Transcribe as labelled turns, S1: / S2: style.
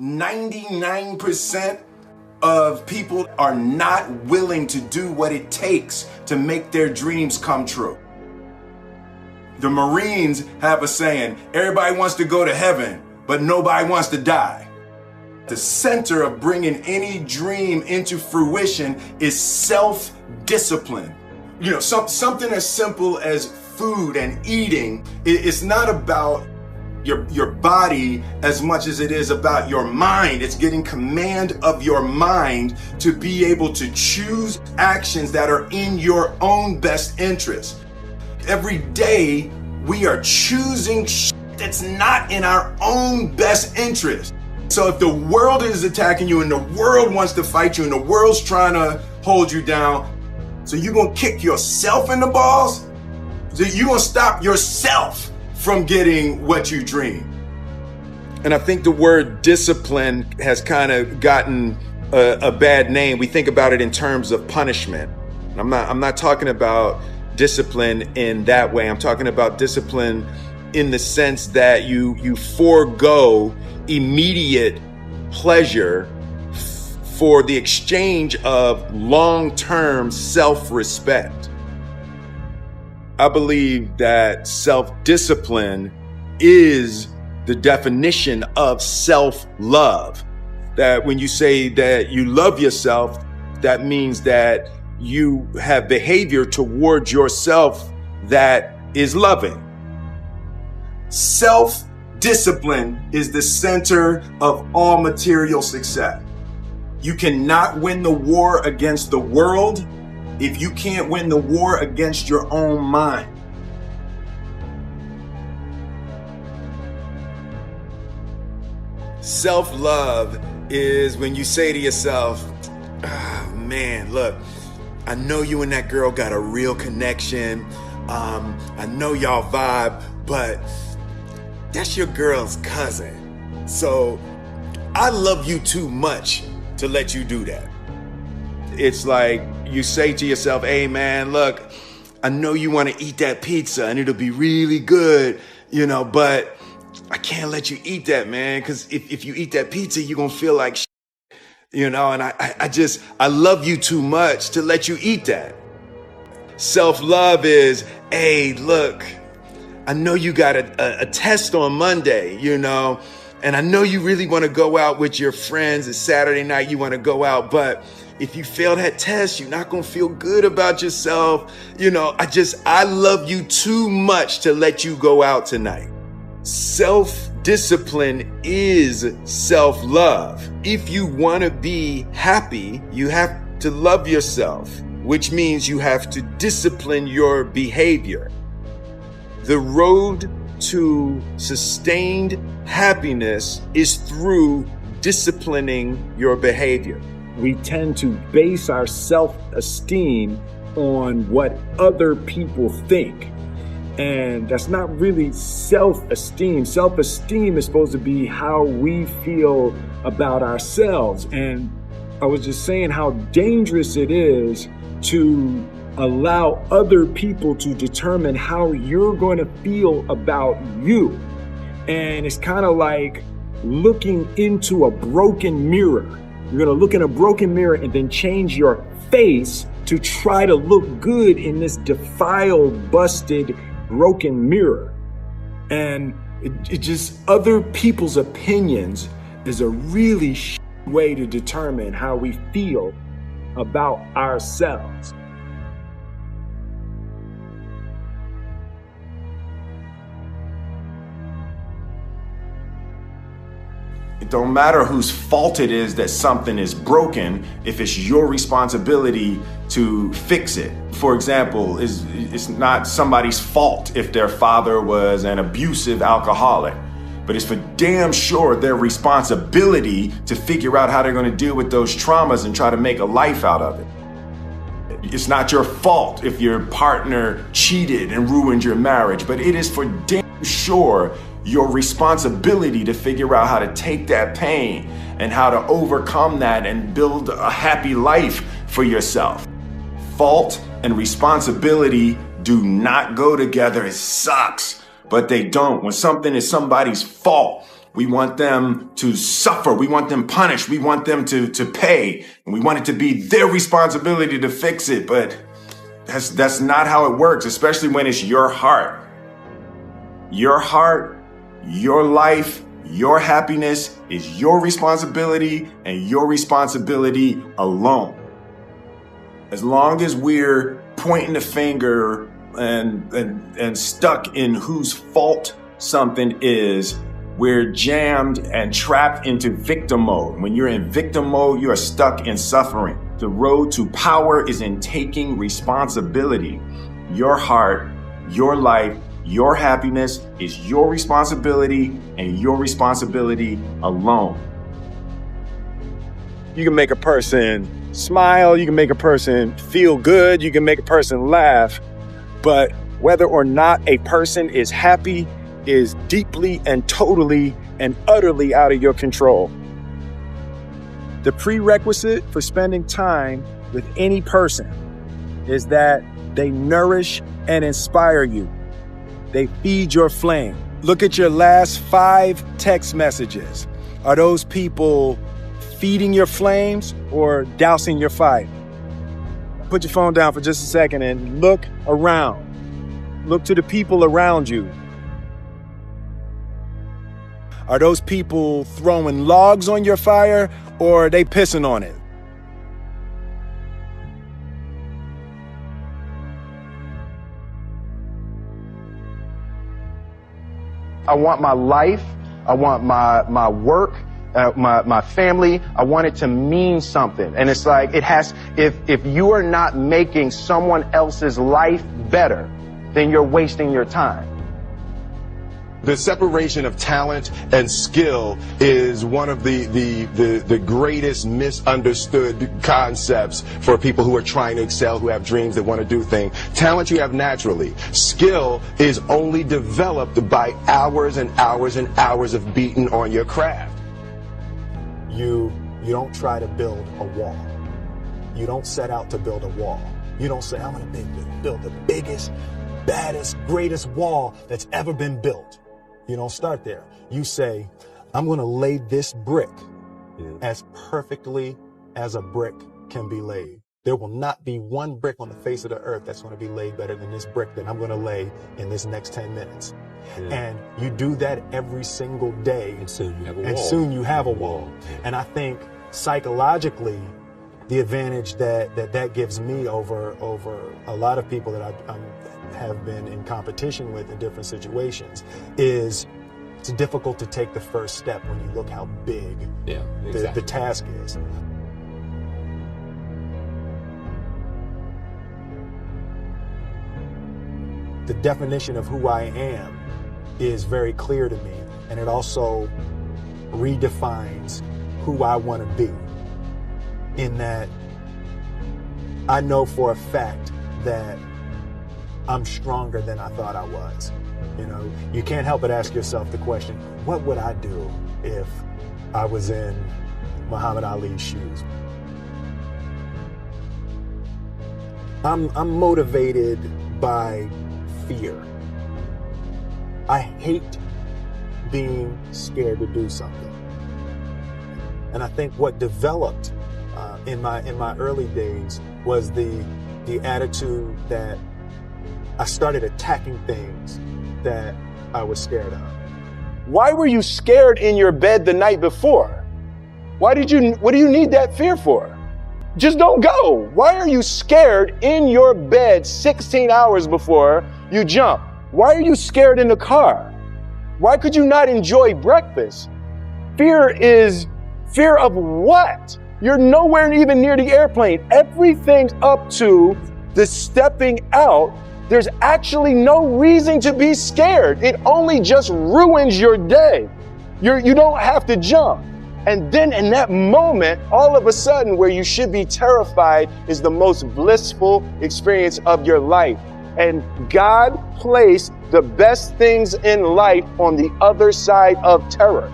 S1: 99% of people are not willing to do what it takes to make their dreams come true. The Marines have a saying, everybody wants to go to heaven, but nobody wants to die. The center of bringing any dream into fruition is self-discipline. You know, something as simple as food and eating. It's not about your body as much as it is about your mind. It's getting command of your mind to be able to choose actions that are in your own best interest. Every day we are choosing that's not in our own best interest. So if the world is attacking you and the world wants to fight you and the world's trying to hold you down, so you're gonna kick yourself in the balls? So you're gonna stop yourself from getting what you dream. And I think the word discipline has kind of gotten a bad name. We think about it in terms of punishment. I'm not talking about discipline in that way. I'm talking about discipline in the sense that you forego immediate pleasure for the exchange of long-term self-respect. I believe that self-discipline is the definition of self-love. That when you say that you love yourself, that means that you have behavior towards yourself that is loving. Self-discipline is the center of all material success. You cannot win the war against the world if you can't win the war against your own mind. Self-love is when you say to yourself, oh, man, look, I know you and that girl got a real connection. I know y'all vibe, but that's your girl's cousin. So I love you too much to let you do that. It's like you say to yourself, hey man, look, I know you want to eat that pizza and it'll be really good, you know, but I can't let you eat that, man, because if you eat that pizza, you're going to feel like shit, you know, and I love you too much to let you eat that. Self-love is, hey, look, I know you got a test on Monday, you know, and I know you really want to go out with your friends. It's Saturday night, you want to go out, but if you fail that test, you're not going to feel good about yourself. You know, I love you too much to let you go out tonight. Self-discipline is self-love. If you want to be happy, you have to love yourself, which means you have to discipline your behavior. The road to sustained happiness is through disciplining your behavior.
S2: We tend to base our self-esteem on what other people think. And that's not really self-esteem. Self-esteem is supposed to be how we feel about ourselves. And I was just saying how dangerous it is to allow other people to determine how you're going to feel about you. And it's kind of like looking into a broken mirror. You're going to look in a broken mirror and then change your face to try to look good in this defiled, busted, broken mirror. And it just, other people's opinions is a really way to determine how we feel about ourselves.
S1: It don't matter whose fault it is that something is broken if it's your responsibility to fix it. For example, it's not somebody's fault if their father was an abusive alcoholic, but it's for damn sure their responsibility to figure out how they're going to deal with those traumas and try to make a life out of it. It's not your fault if your partner cheated and ruined your marriage, but it is for damn sure your responsibility to figure out how to take that pain and how to overcome that and build a happy life for yourself. Fault and responsibility do not go together. It sucks, but they don't. When something is somebody's fault, We want them to suffer. We want them punished. We want them to pay. And we want it to be their responsibility to fix it. But that's not how it works, especially when it's your heart. Your heart, your life, your happiness is your responsibility and your responsibility alone. As long as we're pointing the finger and stuck in whose fault something is, we're jammed and trapped into victim mode. When you're in victim mode, you are stuck in suffering. The road to power is in taking responsibility. Your heart, your life, your happiness is your responsibility and your responsibility alone.
S2: You can make a person smile, you can make a person feel good, you can make a person laugh, but whether or not a person is happy is deeply and totally and utterly out of your control. The prerequisite for spending time with any person is that they nourish and inspire you. They feed your flame. Look at your last 5 text messages. Are those people feeding your flames or dousing your fire? Put your phone down for just a second and look around. Look to the people around you. Are those people throwing logs on your fire or are they pissing on it?
S3: I want my life, I want my work, my family, I want it to mean something. And it's like, if you are not making someone else's life better, then you're wasting your time.
S4: The separation of talent and skill is one of the greatest misunderstood concepts for people who are trying to excel, who have dreams, that want to do things. Talent you have naturally. Skill is only developed by hours and hours and hours of beating on your craft.
S5: You don't try to build a wall. You don't set out to build a wall. You don't say, I'm going to build the biggest, baddest, greatest wall that's ever been built. You don't start there. You say, I'm going to lay this brick as perfectly as a brick can be laid. There will not be one brick on the face of the earth that's going to be laid better than this brick that I'm going to lay in this next 10 minutes. And you do that every single day. And soon you have a wall. And I think psychologically, the advantage that gives me over a lot of people that I have been in competition with in different situations is it's difficult to take the first step when you look how big the task is. The definition of who I am is very clear to me, and it also redefines who I want to be, in that I know for a fact that I'm stronger than I thought I was. You know, you can't help but ask yourself the question, what would I do if I was in Muhammad Ali's shoes? I'm motivated by fear. I hate being scared to do something. And I think what developed in my early days was the attitude that I started attacking things that I was scared of. Why were you scared in your bed the night before? What do you need that fear for? Just don't go. Why are you scared in your bed 16 hours before you jump? Why are you scared in the car? Why could you not enjoy breakfast? Fear of what? You're nowhere even near the airplane. Everything's up to the stepping out. There's actually no reason to be scared. It only just ruins your day. You don't have to jump. And then in that moment, all of a sudden, where you should be terrified is the most blissful experience of your life. And God placed the best things in life on the other side of terror.